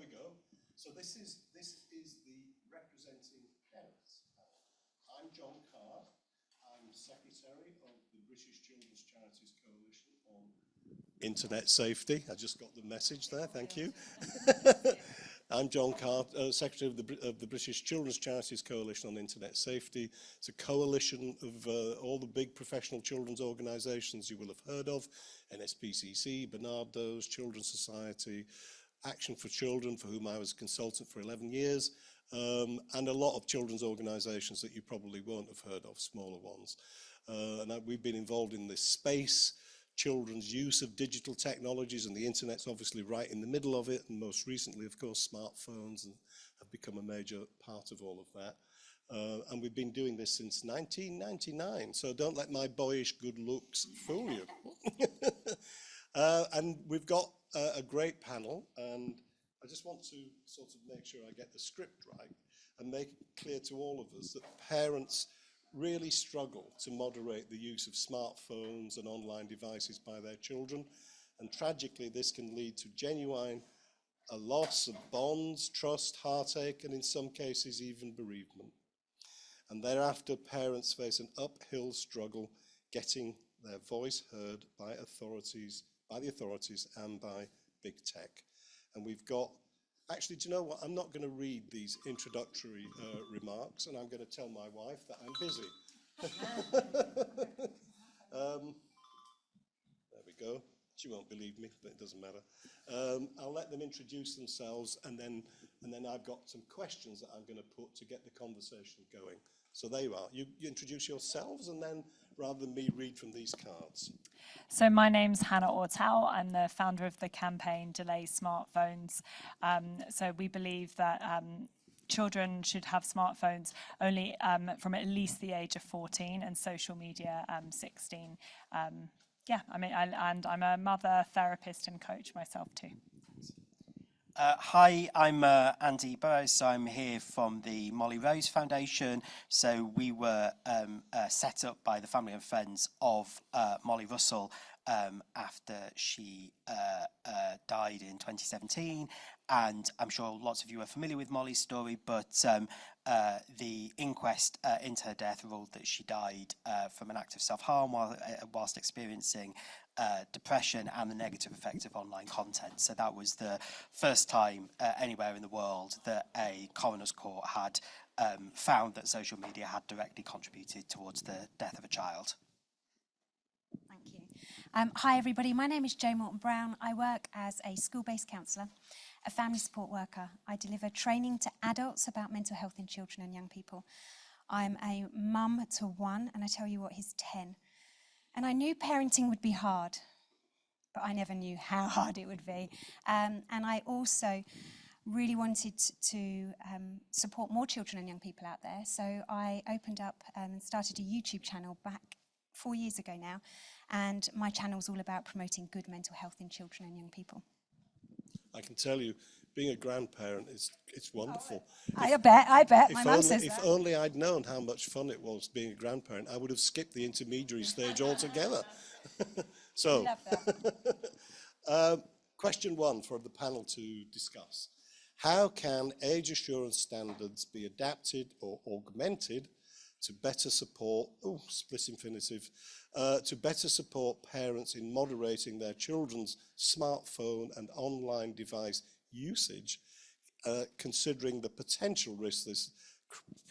we go. So this is the representing parents panel. I'm John Carr. I'm secretary of the British Children's Charities Coalition on Internet Safety. I just got the message there. Thank you. I'm John Carr, secretary of the British Children's Charities Coalition on Internet Safety. It's a coalition of all the big professional children's organisations you will have heard of: NSPCC, Barnardo's, Children's Society, Action for Children, for whom I was a consultant for 11 years, and a lot of children's organisations that you probably won't have heard of, smaller ones. We've been involved in this space, children's use of digital technologies, and the internet's obviously right in the middle of it, and most recently, of course, smartphones have become a major part of all of that. And we've been doing this since 1999, so don't let my boyish good looks fool you. And we've got a great panel, and I just want to sort of make sure I get the script right and make it clear to all of us that parents really struggle to moderate the use of smartphones and online devices by their children, and tragically this can lead to genuine loss of bonds, trust, heartache, and in some cases even bereavement. And thereafter parents face an uphill struggle getting their voice heard by the authorities and by big tech. And we've got, actually, do you know what? I'm not going to read these introductory remarks, and I'm going to tell my wife that I'm busy. There we go. She won't believe me, but it doesn't matter. I'll let them introduce themselves, and then I've got some questions that I'm going to put to get the conversation going. So there you are. You introduce yourselves, and then rather than me read from these cards. So my name's Hannah Ortel. I'm the founder of the campaign Delay Smartphones. So we believe that children should have smartphones only from at least the age of 14, and social media 16. And I'm a mother, therapist and coach myself too. Hi, I'm Andy Burrows, so I'm here from the Molly Rose Foundation. So we were set up by the family and friends of Molly Russell after she died in 2017. And I'm sure lots of you are familiar with Molly's story, but the inquest into her death ruled that she died from an act of self-harm whilst experiencing depression and the negative effects of online content. So that was the first time anywhere in the world that a coroner's court had found that social media had directly contributed towards the death of a child. Thank you. Hi everybody, my name is Jo Morton Brown. I work as a school-based counsellor, a family support worker. I deliver training to adults about mental health in children and young people. I'm a mum to one, and I tell you what, he's 10. And I knew parenting would be hard, but I never knew how hard it would be. And I also really wanted to support more children and young people out there. So I opened up and started a YouTube channel back 4 years ago now. And my channel is all about promoting good mental health in children and young people. I can tell you, being a grandparent, it's wonderful. I bet. My mum says that. If only I'd known how much fun it was being a grandparent, I would have skipped the intermediary stage altogether. So, question one for the panel to discuss. How can age assurance standards be adapted or augmented to better support, split infinitive, to better support parents in moderating their children's smartphone and online device usage, considering the potential risks this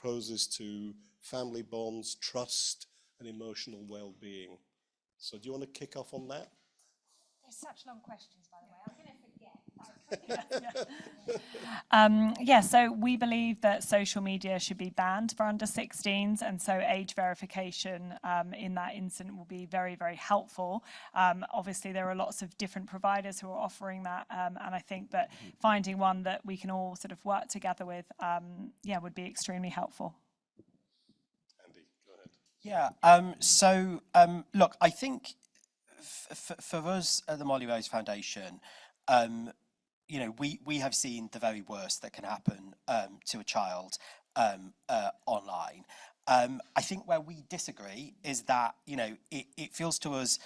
poses to family bonds, trust, and emotional well-being? So do you want to kick off on that? They're such long questions, by the way. I'm going to forget. So we believe that social media should be banned for under 16s, and so age verification in that incident will be very, very helpful. Obviously, there are lots of different providers who are offering that, and I think that finding one that we can all sort of work together with, would be extremely helpful. Andy, go ahead. Yeah. Look, I think for us at the Molly Rose Foundation, we have seen the very worst that can happen to a child online. I think where we disagree is that, it feels to us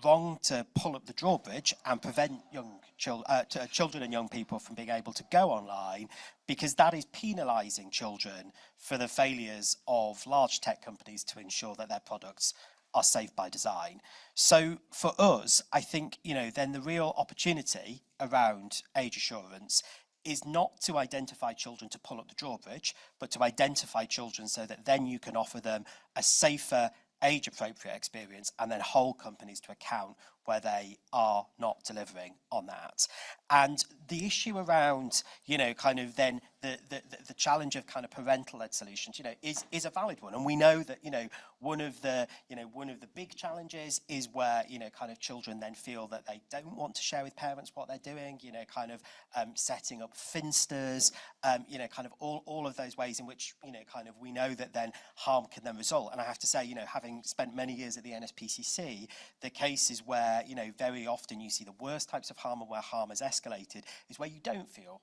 wrong to pull up the drawbridge and prevent children and young people from being able to go online, because that is penalising children for the failures of large tech companies to ensure that their products are safe by design. So for us, I think, then the real opportunity around age assurance is not to identify children to pull up the drawbridge, but to identify children so that then you can offer them a safer, age-appropriate experience, and then hold companies to account where they are not delivering on that. And the issue around, kind of then the challenge of kind of parental-led solutions, is a valid one. And we know that, one of the big challenges is where, kind of children then feel that they don't want to share with parents what they're doing, kind of setting up finsters, kind of all of those ways in which, kind of we know that then harm can then result. And I have to say, having spent many years at the NSPCC, the cases where, very often you see the worst types of harm and where harm has escalated is where you don't feel,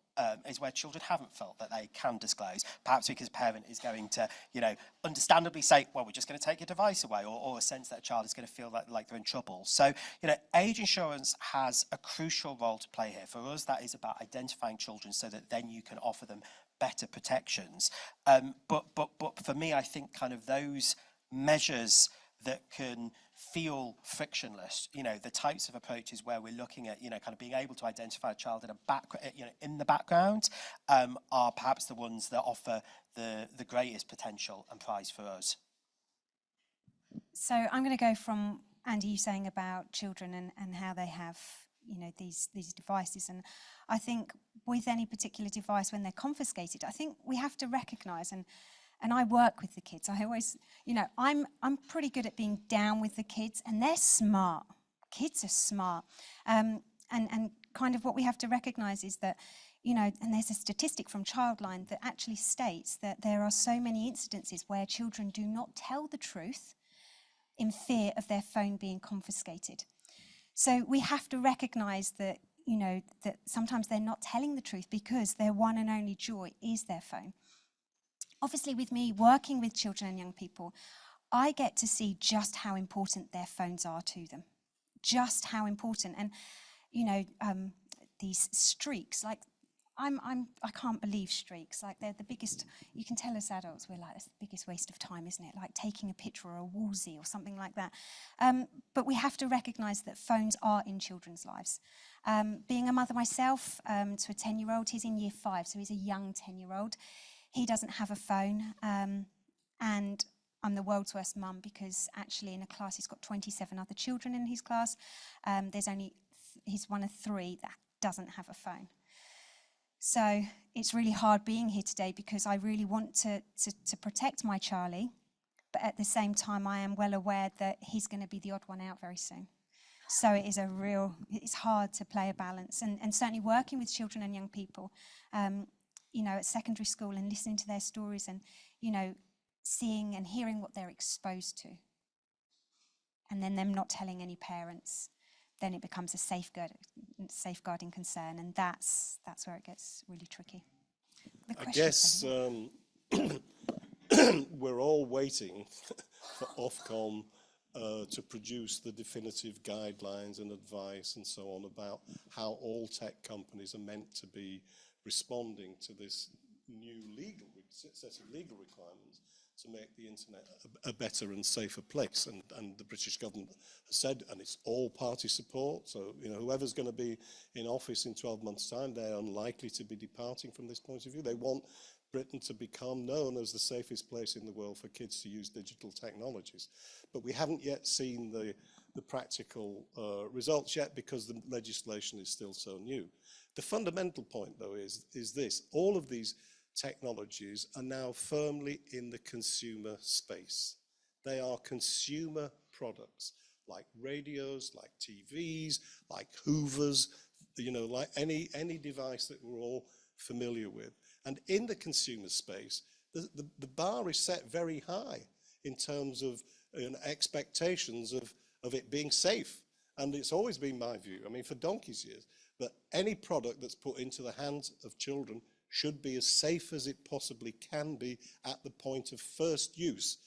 is where children haven't felt that they can disclose, perhaps because a parent is going to, understandably say, well, we're just going to take your device away, or a sense that a child is going to feel like they're in trouble. So, age insurance has a crucial role to play here. For us, that is about identifying children so that then you can offer them better protections. But for me, I think kind of those measures that can feel frictionless, the types of approaches where we're looking at, kind of being able to identify a child in the background, are perhaps the ones that offer the greatest potential and prize for us. So I'm going to go from Andy, you saying about children and how they have, these devices. And I think with any particular device, when they're confiscated, I think we have to recognise, and I work with the kids. I always, I'm pretty good at being down with the kids, and they're smart. Kids are smart. And kind of what we have to recognise is that, and there's a statistic from Childline that actually states that there are so many incidences where children do not tell the truth in fear of their phone being confiscated. So we have to recognise that, that sometimes they're not telling the truth because their one and only joy is their phone. Obviously, with me working with children and young people, I get to see just how important their phones are to them. Just how important. And, these streaks, like, I can't believe streaks. Like, they're the biggest, you can tell as adults, we're like, it's the biggest waste of time, isn't it? Like taking a picture or a Woolsey or something like that. But we have to recognise that phones are in children's lives. Being a mother myself to a 10-year-old, he's in year 5, so he's a young 10-year-old. He doesn't have a phone, and I'm the world's worst mum because actually in a class he's got 27 other children in his class. He's one of 3 that doesn't have a phone. So it's really hard being here today because I really want to protect my Charlie, but at the same time I am well aware that he's going to be the odd one out very soon. So it's hard to play a balance, and certainly working with children and young people, at secondary school and listening to their stories and, seeing and hearing what they're exposed to. And then them not telling any parents, then it becomes a safeguarding concern. And that's where it gets really tricky. I guess we're all waiting for Ofcom to produce the definitive guidelines and advice and so on about how all tech companies are meant to be responding to this new set of legal requirements to make the internet a better and safer place. And the British government has said, and it's all party support, so whoever's going to be in office in 12 months' time, they're unlikely to be departing from this point of view. They want Britain to become known as the safest place in the world for kids to use digital technologies. But we haven't yet seen the practical results yet because the legislation is still so new. The fundamental point, though, is this. All of these technologies are now firmly in the consumer space. They are consumer products, like radios, like TVs, like Hoovers, like any device that we're all familiar with. And in the consumer space, the bar is set very high in terms of expectations of it being safe. And it's always been my view, for donkey's years, that any product that's put into the hands of children should be as safe as it possibly can be at the point of first use.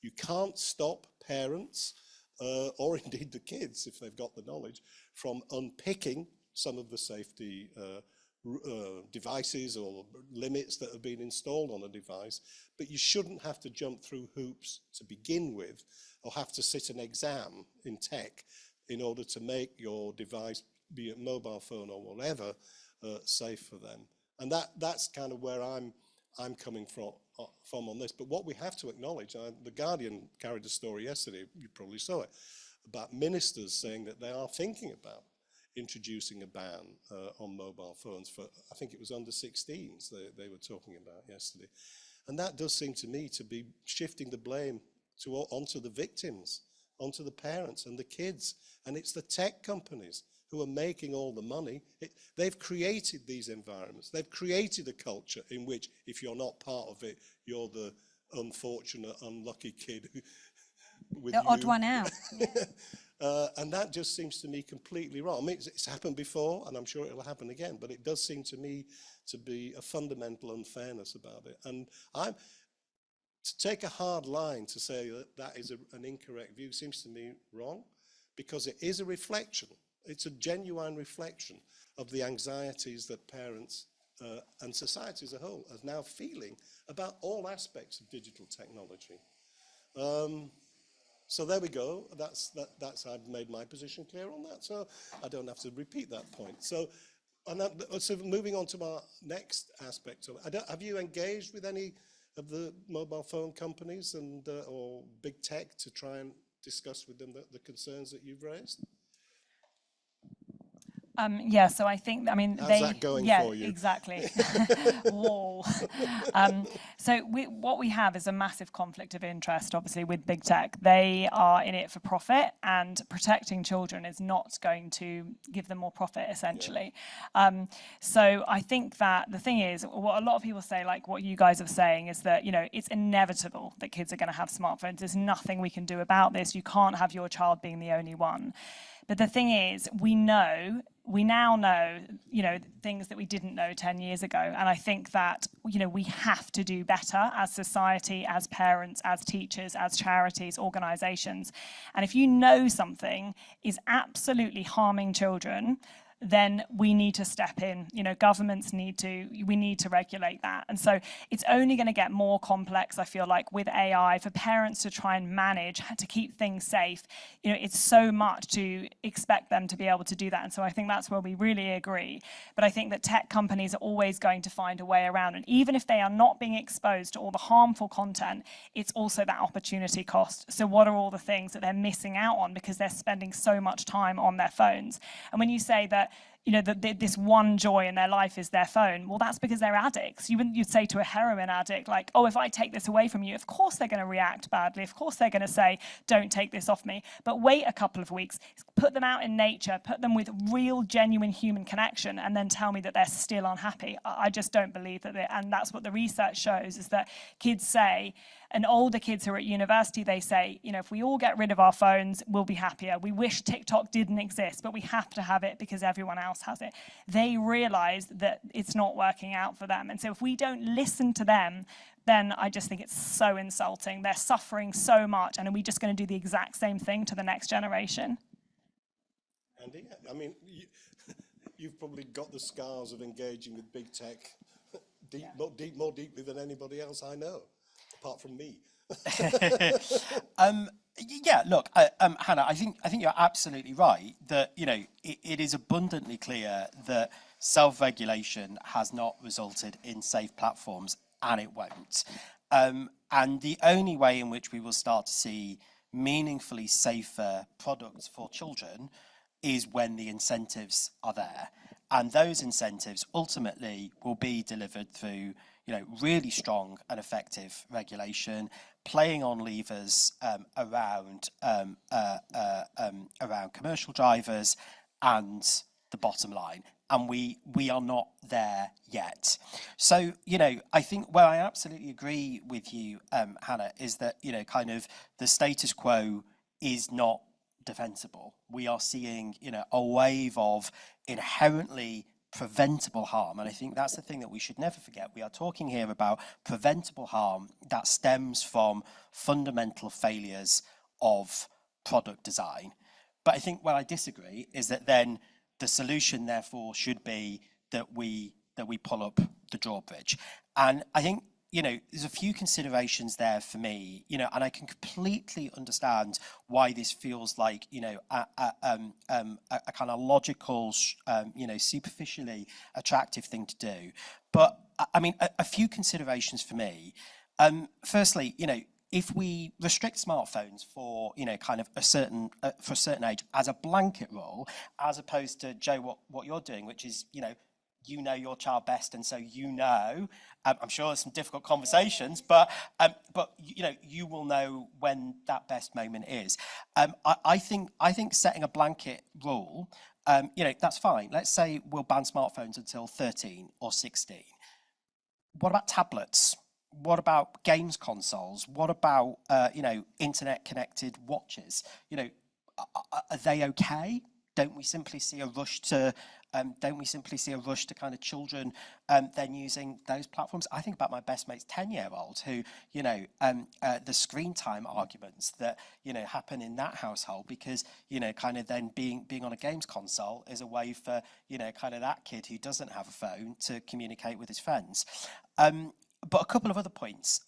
You can't stop parents or indeed the kids, if they've got the knowledge, from unpicking some of the safety devices or limits that have been installed on a device. But you shouldn't have to jump through hoops to begin with, or have to sit an exam in tech in order to make your device, be it mobile phone or whatever, safe for them. And that's kind of where I'm coming from on this. But what we have to acknowledge, the Guardian carried a story yesterday, you probably saw it, about ministers saying that they are thinking about introducing a ban on mobile phones for, I think it was under 16s they were talking about yesterday. And that does seem to me to be shifting the blame onto the victims, onto the parents and the kids. And it's the tech companies who are making all the money. They've created these environments. They've created a culture in which if you're not part of it, you're the unfortunate, unlucky kid with The odd one out. and that just seems to me completely wrong. I mean, it's happened before, and I'm sure it'll happen again, but it does seem to me to be a fundamental unfairness about it. And to take a hard line to say that is an incorrect view seems to me wrong, because it is a reflection. It's a genuine reflection of the anxieties that parents and society as a whole are now feeling about all aspects of digital technology. So there we go. I've made my position clear on that, so I don't have to repeat that point. So moving on to our next aspect of it, have you engaged with any of the mobile phone companies and or big tech to try and discuss with them the concerns that you've raised? Yeah, so I think, How's that going for you? Exactly. Whoa. So what we have is a massive conflict of interest, obviously, with big tech. They are in it for profit, and protecting children is not going to give them more profit, essentially. Yeah. So I think that the thing is, what a lot of people say, like what you guys are saying, is that, it's inevitable that kids are going to have smartphones. There's nothing we can do about this. You can't have your child being the only one. But the thing is, we now know, things that we didn't know 10 years ago. And I think that, we have to do better as society, as parents, as teachers, as charities, organizations. And if you know something is absolutely harming children, then we need to step in. Governments we need to regulate that. And so it's only going to get more complex, I feel like, with AI, for parents to try and manage, to keep things safe. It's so much to expect them to be able to do that. And so I think that's where we really agree. But I think that tech companies are always going to find a way around. And even if they are not being exposed to all the harmful content, it's also that opportunity cost. So what are all the things that they're missing out on because they're spending so much time on their phones? And when you say that, this one joy in their life is their phone. Well, that's because they're addicts. You'd say to a heroin addict, like, oh, if I take this away from you, of course they're going to react badly. Of course they're going to say, don't take this off me. But wait a couple of weeks, put them out in nature, put them with real, genuine human connection, and then tell me that they're still unhappy. I just don't believe that. And that's what the research shows, is that kids say, and older kids who are at university, they say, if we all get rid of our phones, we'll be happier. We wish TikTok didn't exist, but we have to have it because everyone else has it. They realize that it's not working out for them. And so if we don't listen to them, then I just think it's so insulting. They're suffering so much, and are we just going to do the exact same thing to the next generation? Andy, you've probably got the scars of engaging with big tech more deeply than anybody else I know, apart from me. Yeah, look, Hannah, I think you're absolutely right that, it is abundantly clear that self-regulation has not resulted in safe platforms, and it won't. And the only way in which we will start to see meaningfully safer products for children is when the incentives are there. And those incentives ultimately will be delivered through, really strong and effective regulation, playing on levers around commercial drivers and the bottom line. And we are not there yet. So, I think where I absolutely agree with you, Hannah, is that, kind of the status quo is not defensible. We are seeing, a wave of inherently preventable harm. And I think that's the thing that we should never forget. We are talking here about preventable harm that stems from fundamental failures of product design. But I think where I disagree is that then the solution therefore should be that we pull up the drawbridge. And I think, you know, there's a few considerations there for me, you know, and I can completely understand why this feels like, you know, a kind of logical, you know, superficially attractive thing to do. But I mean, a few considerations for me. Firstly, you know, if we restrict smartphones for, you know, kind of a certain for a certain age as a blanket rule, as opposed to Joe, what you're doing, which is, you know your child best, and so you know. I'm sure there's some difficult conversations, but you know, you will know when that best moment is. I think setting a blanket rule, you know, that's fine. Let's say we'll ban smartphones until 13 or 16. What about tablets? What about games consoles? What about you know, internet connected watches? You know, are they okay? Don't we simply see a rush to kind of children then using those platforms? I think about my best mate's 10-year-old who, you know, the screen time arguments that, you know, happen in that household because, you know, kind of then being on a games console is a way for, you know, kind of that kid who doesn't have a phone to communicate with his friends. But a couple of other points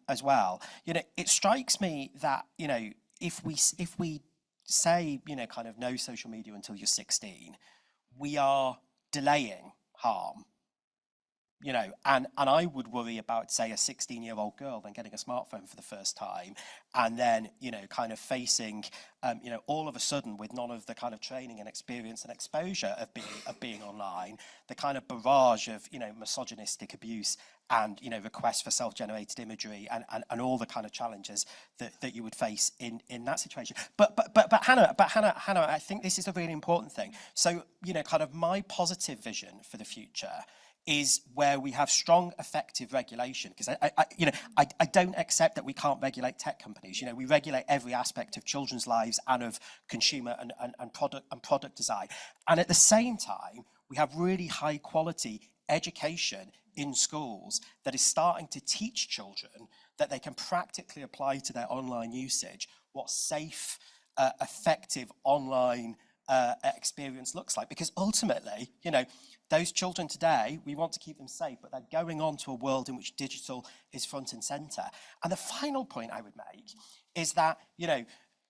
as well. You know, it strikes me that, you know, if we say, you know, kind of no social media until you're 16, we are delaying harm, you know, and I would worry about, say, a 16-year-old girl then getting a smartphone for the first time and then, you know, kind of facing, you know, all of a sudden with none of the kind of training and experience and exposure of being online, the kind of barrage of, you know, misogynistic abuse and, you know, requests for self-generated imagery and all the kind of challenges that you would face in that situation. But Hannah, I think this is a really important thing. So, you know, kind of my positive vision for the future is where we have strong, effective regulation. Because I don't accept that we can't regulate tech companies. You know, we regulate every aspect of children's lives and of consumer and product design. And at the same time, we have really high quality education in schools that is starting to teach children that they can practically apply to their online usage what safe, effective online experience looks like. Because ultimately, you know, those children today, we want to keep them safe, but they're going on to a world in which digital is front and center. And the final point I would make is that, you know,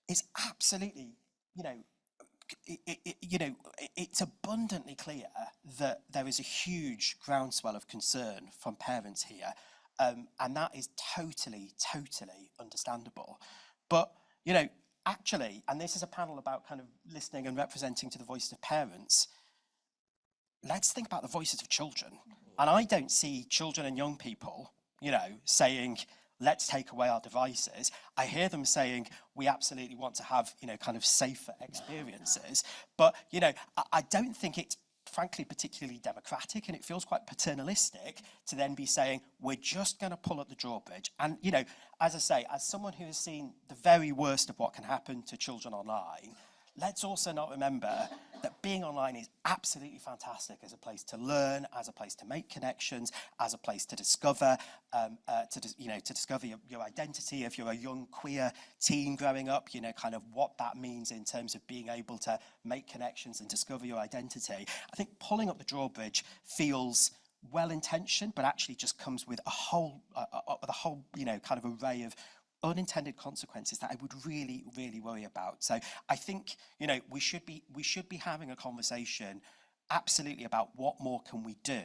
it's absolutely, you know, it's abundantly clear that there is a huge groundswell of concern from parents here, and that is totally understandable. But, you know, actually, and this is a panel about kind of listening and representing to the voices of parents, let's think about the voices of children. And I don't see children and young people, you know, saying, let's take away our devices. I hear them saying, we absolutely want to have, you know, kind of safer experiences. But, you know, I don't think it's frankly particularly democratic, and it feels quite paternalistic to then be saying, we're just going to pull up the drawbridge. And, you know, as I say, as someone who has seen the very worst of what can happen to children online, let's also not remember that being online is absolutely fantastic as a place to learn, as a place to make connections, as a place to discover, to discover your identity. If you're a young queer teen growing up, you know, kind of what that means in terms of being able to make connections and discover your identity. I think pulling up the drawbridge feels well-intentioned, but actually just comes with a whole, you know, kind of array of unintended consequences that I would really worry about. So I think, you know, we should be having a conversation absolutely about what more can we do.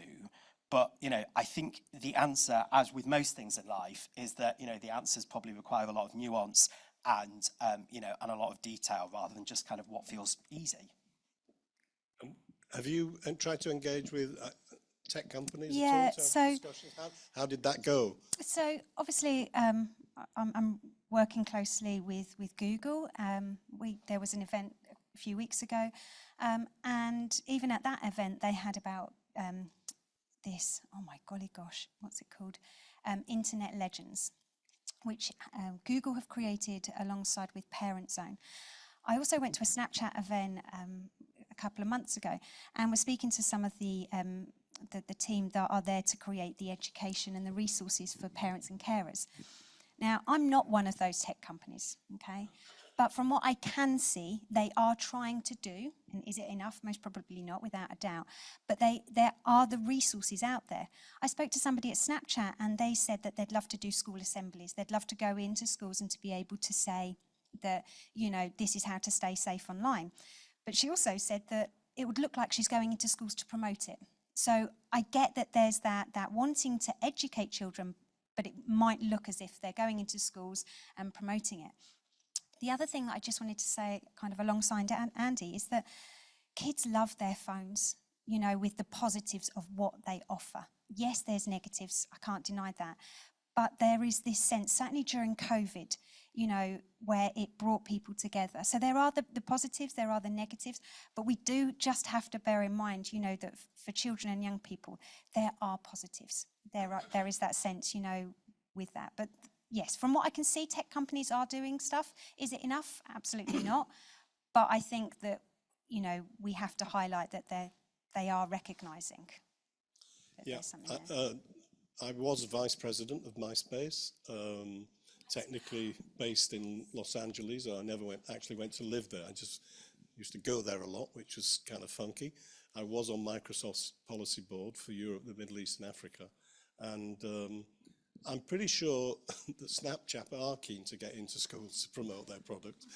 But, you know, I think the answer, as with most things in life, is that, you know, the answers probably require a lot of nuance and, you know, and a lot of detail rather than just kind of what feels easy. Have you tried to engage with tech companies Yeah, at all to so- have discussions? How did that go? So obviously, I'm working closely with Google. There was an event a few weeks ago, and even at that event, they had about this. Oh my golly gosh, what's it called? Internet Legends, which Google have created alongside with Parent Zone. I also went to a Snapchat event a couple of months ago, and was speaking to some of the team that are there to create the education and the resources for parents and carers. Now, I'm not one of those tech companies, okay? But from what I can see, they are trying to do, and is it enough? Most probably not, without a doubt. But there are the resources out there. I spoke to somebody at Snapchat and they said that they'd love to do school assemblies. They'd love to go into schools and to be able to say that, you know, this is how to stay safe online. But she also said that it would look like she's going into schools to promote it. So I get that there's that wanting to educate children, but it might look as if they're going into schools and promoting it. The other thing that I just wanted to say, kind of alongside Andy, is that kids love their phones, you know, with the positives of what they offer. Yes, there's negatives, I can't deny that. But there is this sense, certainly during COVID, you know, where it brought people together. So there are the positives, there are the negatives, but we do just have to bear in mind, you know, that for children and young people, there are positives. There is that sense, you know, with that. But yes, from what I can see, tech companies are doing stuff. Is it enough? Absolutely not. But I think that, you know, we have to highlight that they are recognising that there's something there. I was vice president of MySpace, technically based in Los Angeles. I never actually went to live there. I just used to go there a lot, which was kind of funky. I was on Microsoft's policy board for Europe, the Middle East and Africa. And I'm pretty sure that Snapchat are keen to get into schools to promote their product.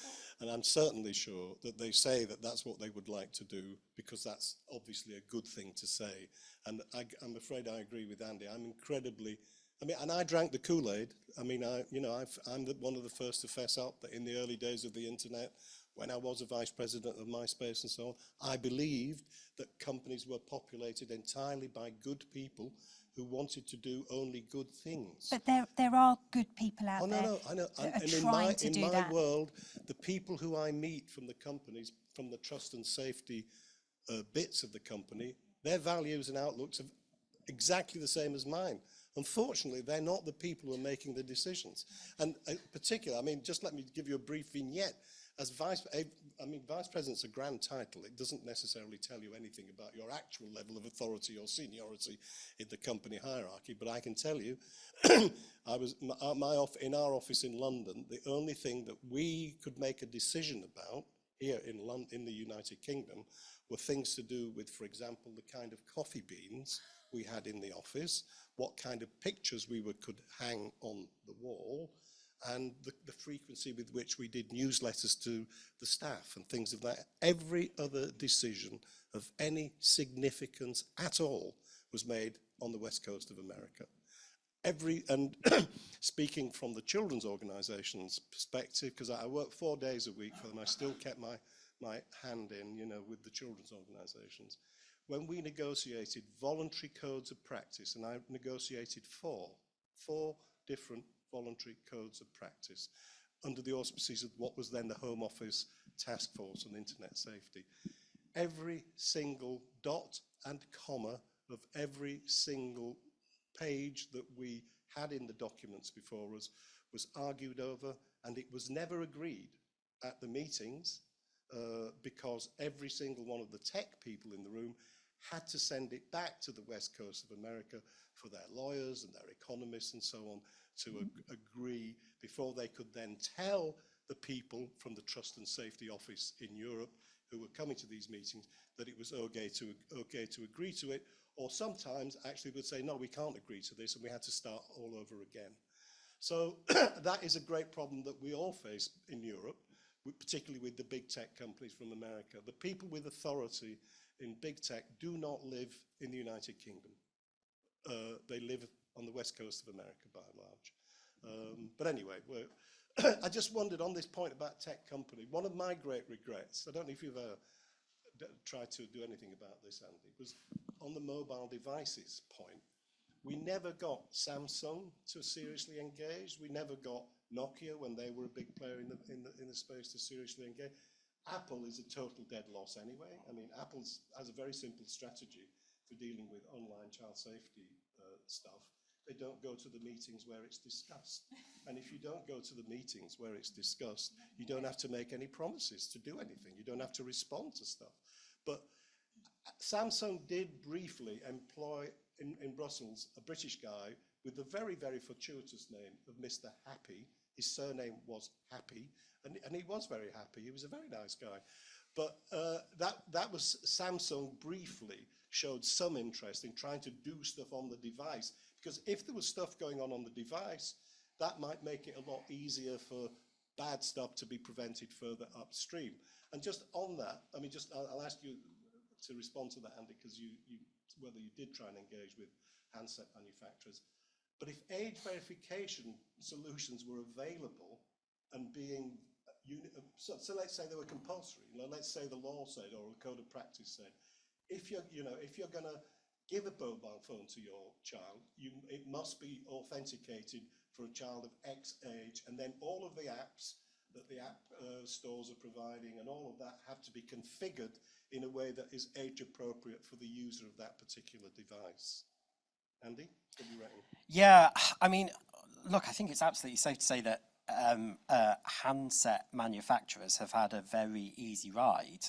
And I'm certainly sure that they say that that's what they would like to do, because that's obviously a good thing to say. And I'm afraid I agree with Andy. I'm incredibly, and I drank the Kool-Aid. I mean, I'm one of the first to fess up that in the early days of the internet, when I was a vice president of MySpace and so on, I believed that companies were populated entirely by good people who wanted to do only good things. But there are good people out there. No, I know. That are And trying to do in my that. world, the people who I meet from the companies, from the trust and safety bits of the company, their values and outlooks are exactly the same as mine. Unfortunately, they're not the people who are making the decisions. And particularly, I mean, just let me give you a brief vignette. As vice president's a grand title. It doesn't necessarily tell you anything about your actual level of authority or seniority in the company hierarchy. But I can tell you, in our office in London, the only thing that we could make a decision about here in the United Kingdom were things to do with, for example, the kind of coffee beans we had in the office, what kind of pictures we could hang on the wall, and the frequency with which we did newsletters to the staff and things of that. Every other decision of any significance at all was made on the West Coast of America. And speaking from the children's organization's perspective, because I worked 4 days a week for them, I still kept my hand in, you know, with the children's organizations. When we negotiated voluntary codes of practice, and I negotiated four different voluntary codes of practice under the auspices of what was then the Home Office Task Force on Internet Safety. Every single dot and comma of every single page that we had in the documents before us was argued over, and it was never agreed at the meetings because every single one of the tech people in the room had to send it back to the West Coast of America for their lawyers and their economists and so on to agree before they could then tell the people from the Trust and Safety Office in Europe who were coming to these meetings that it was okay to agree to it, or sometimes actually would say, no, we can't agree to this, and we had to start all over again. So that is a great problem that we all face in Europe, particularly with the big tech companies from America. The people with authority in big tech do not live in the United Kingdom. They live on the West Coast of America, by and large. But anyway, I just wondered on this point about tech company, one of my great regrets, I don't know if you've ever tried to do anything about this, Andy, was on the mobile devices point. We never got Samsung to seriously engage. We never got Nokia, when they were a big player in the space, to seriously engage. Apple is a total dead loss anyway. I mean, Apple has a very simple strategy for dealing with online child safety stuff. They don't go to the meetings where it's discussed. And if you don't go to the meetings where it's discussed, you don't have to make any promises to do anything. You don't have to respond to stuff. But Samsung did briefly employ in Brussels a British guy with the very, very fortuitous name of Mr. Happy His surname was Happy, and he was very happy. He was a very nice guy. But that was Samsung briefly showed some interest in trying to do stuff on the device, because if there was stuff going on the device, that might make it a lot easier for bad stuff to be prevented further upstream. And just on that, I mean, I'll ask you to respond to that, Andy, because whether you did try and engage with handset manufacturers. But if age verification solutions were available and being so let's say they were compulsory. Let's say the law said, or the code of practice said, if you're going to give a mobile phone to your child, it must be authenticated for a child of X age, and then all of the apps that the app stores are providing and all of that have to be configured in a way that is age appropriate for the user of that particular device. Andy, what do you reckon? Yeah, I mean, look, I think it's absolutely safe to say that handset manufacturers have had a very easy ride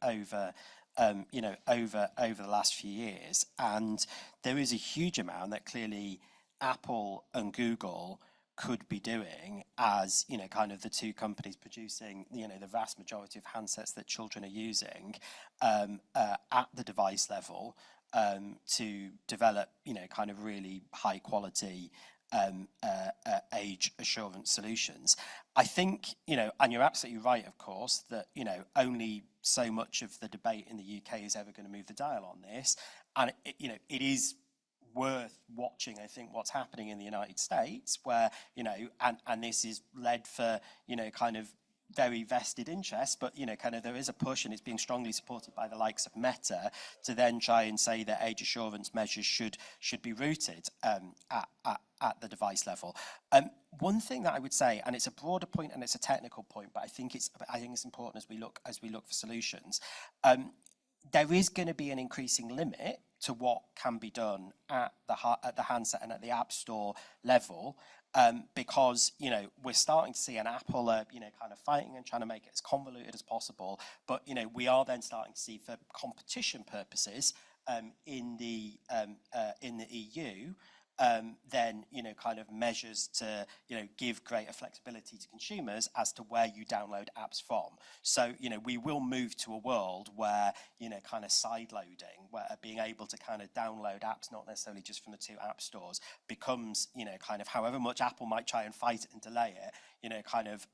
over the last few years, and there is a huge amount that clearly Apple and Google could be doing as kind of the two companies producing the vast majority of handsets that children are using at the device level to develop kind of really high quality age assurance solutions. I think, and you're absolutely right, of course, that, only so much of the debate in the UK is ever going to move the dial on this. And, it is worth watching, I think, what's happening in the United States where, and this is led for, kind of very vested interest, but kind of there is a push, and it's being strongly supported by the likes of Meta to then try and say that age assurance measures should be rooted at the device level. One thing that I would say, and it's a broader point and it's a technical point, but I think it's important as we look for solutions. There is going to be an increasing limit to what can be done at the handset and at the App Store level. Because we're starting to see an Apple kind of fighting and trying to make it as convoluted as possible, but we are then starting to see, for competition purposes, in the EU, then kind of measures to give greater flexibility to consumers as to where you download apps from. So we will move to a world where kind of side loading, where being able to kind of download apps not necessarily just from the two app stores becomes kind of, however much Apple might try and fight it and delay it, kind of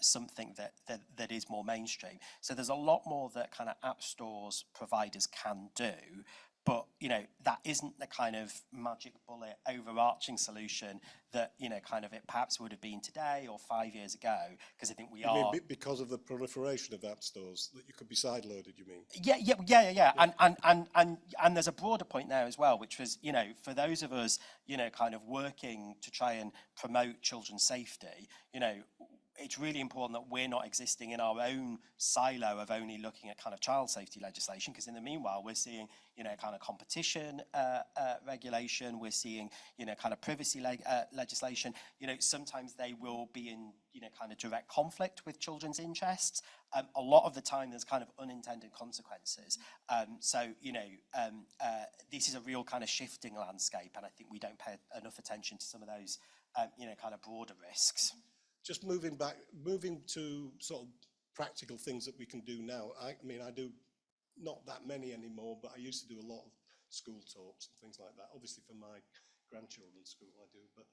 something that is more mainstream. So there's a lot more that kind of app stores providers can do. But, that isn't the kind of magic bullet overarching solution that, kind of it perhaps would have been today or 5 years ago, because I think we are... Because of the proliferation of app stores, that you could be sideloaded, you mean? Yeah. And there's a broader point there as well, which was, for those of us, kind of working to try and promote children's safety, it's really important that we're not existing in our own silo of only looking at kind of child safety legislation, because in the meanwhile we're seeing kind of competition regulation, we're seeing kind of privacy legislation. Sometimes they will be in kind of direct conflict with children's interests. A lot of the time there's kind of unintended consequences. So this is a real kind of shifting landscape, and I think we don't pay enough attention to some of those kind of broader risks. Just moving to sort of practical things that we can do now. I mean, I do not that many anymore, but I used to do a lot of school talks and things like that. Obviously for my grandchildren's school I do, but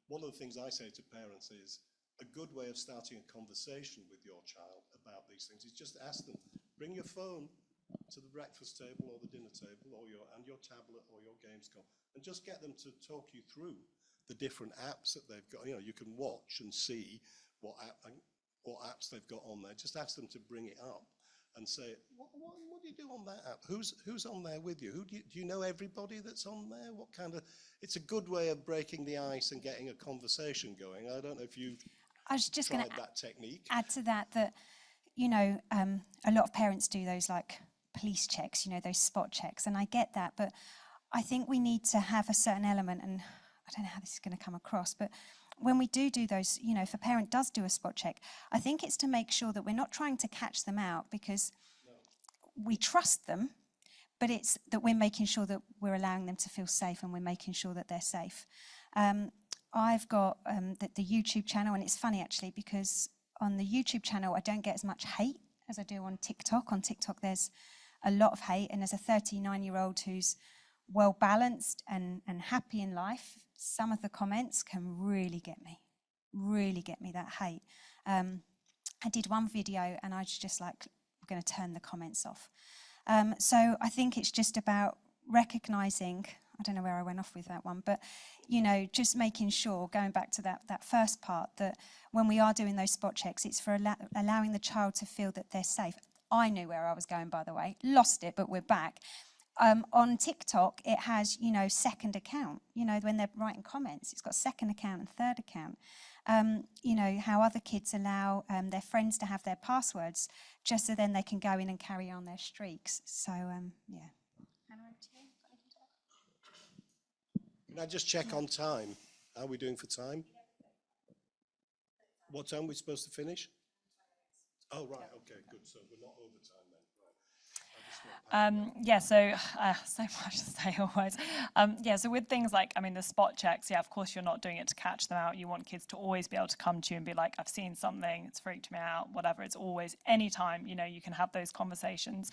one of the things I say to parents is a good way of starting a conversation with your child about these things is just ask them, bring your phone to the breakfast table or the dinner table or your tablet or your Gamescom, and just get them to talk you through the different apps that they've got. You can watch and see what apps they've got on there. Just ask them to bring it up and say, what do you do on that app? Who's on there with you? Do you know everybody that's on there? What kind of... It's a good way of breaking the ice and getting a conversation going. I don't know if you've tried that technique. Add to that a lot of parents do those like police checks, those spot checks, and I get that, but I think we need to have a certain element, and I don't know how this is going to come across, but when we do those, if a parent does do a spot check, I think it's to make sure that we're not trying to catch them out because we trust them, but it's that we're making sure that we're allowing them to feel safe and we're making sure that they're safe. I've got the YouTube channel, and it's funny actually because on the YouTube channel I don't get as much hate as I do on TikTok. On TikTok there's a lot of hate, and as a 39-year-old who's well balanced and happy in life, some of the comments can really get me, that hate. I did one video and I was just like, I'm going to turn the comments off. So I think it's just about recognising, I don't know where I went off with that one, but you know, just making sure, going back to that first part, that when we are doing those spot checks, it's for allowing the child to feel that they're safe. I knew where I was going, by the way, lost it, but we're back. On TikTok, it has, you know, second account, you know, when they're writing comments, it's got second account and third account. You know, how other kids allow their friends to have their passwords just so then they can go in and carry on their streaks. So, yeah. Can I just check on time? How are we doing for time? What time are we supposed to finish? Oh, right, okay, good. So we're not over time then. Yeah, so so much to say always. Yeah, so with things like, I mean, the spot checks, yeah, of course you're not doing it to catch them out. You want kids to always be able to come to you and be like, I've seen something, it's freaked me out, whatever. It's always, anytime, you know, you can have those conversations.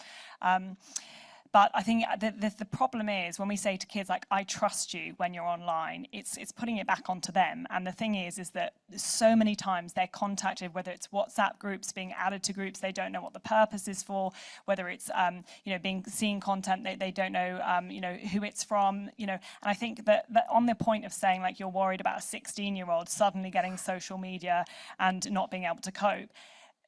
But I think the problem is when we say to kids, like, I trust you when you're online, it's putting it back onto them. And the thing is that so many times they're contacted, whether it's WhatsApp groups, being added to groups, they don't know what the purpose is for, whether it's, you know, seeing content, they don't know, you know, who it's from, you know. And I think that on the point of saying, like, you're worried about a 16-year-old suddenly getting social media and not being able to cope.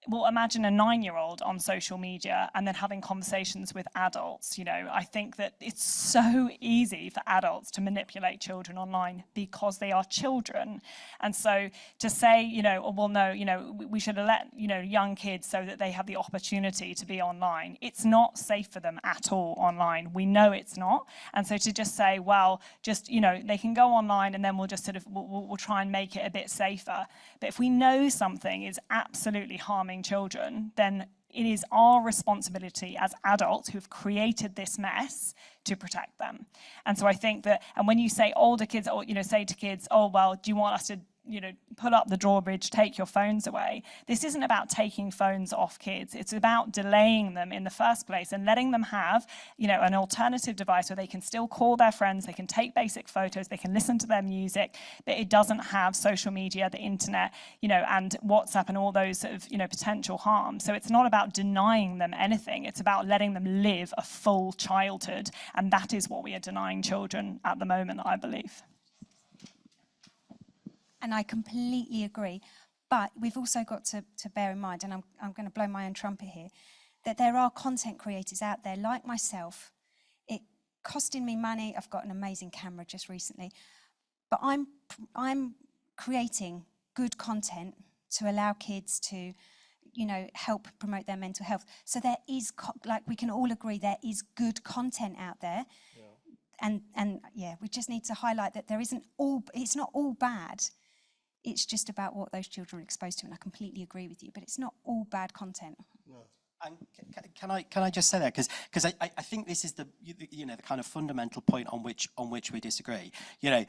Well, imagine a 9-year-old on social media and then having conversations with adults. You know, I think that it's so easy for adults to manipulate children online because they are children. And so to say, you know, oh, well, no, you know, we should have let, you know, young kids so that they have the opportunity to be online. It's not safe for them at all online. We know it's not. And so to just say, well, just, you know, they can go online and then we'll just sort of, we'll try and make it a bit safer. But if we know something is absolutely harming children, then it is our responsibility as adults who've created this mess to protect them. And so I think that, and when you say older kids, or, you know, say to kids, oh, well, do you want us to, you know, put up the drawbridge, take your phones away? This isn't about taking phones off kids. It's about delaying them in the first place and letting them have, you know, an alternative device where they can still call their friends, they can take basic photos, they can listen to their music, but it doesn't have social media, the internet, you know, and WhatsApp and all those sort of, you know, potential harm. So it's not about denying them anything. It's about letting them live a full childhood. And that is what we are denying children at the moment, I believe. And I completely agree. But we've also got to bear in mind, and I'm going to blow my own trumpet here, that there are content creators out there like myself. It costing me money. I've got an amazing camera just recently. But I'm creating good content to allow kids to, you know, help promote their mental health. So there is, like, we can all agree there is good content out there. Yeah. And yeah, we just need to highlight that there isn't all, it's not all bad. It's just about what those children are exposed to, and I completely agree with you, but it's not all bad content. No. And can I just say that, because I think this is the, you know, the kind of fundamental point on which we disagree. You know,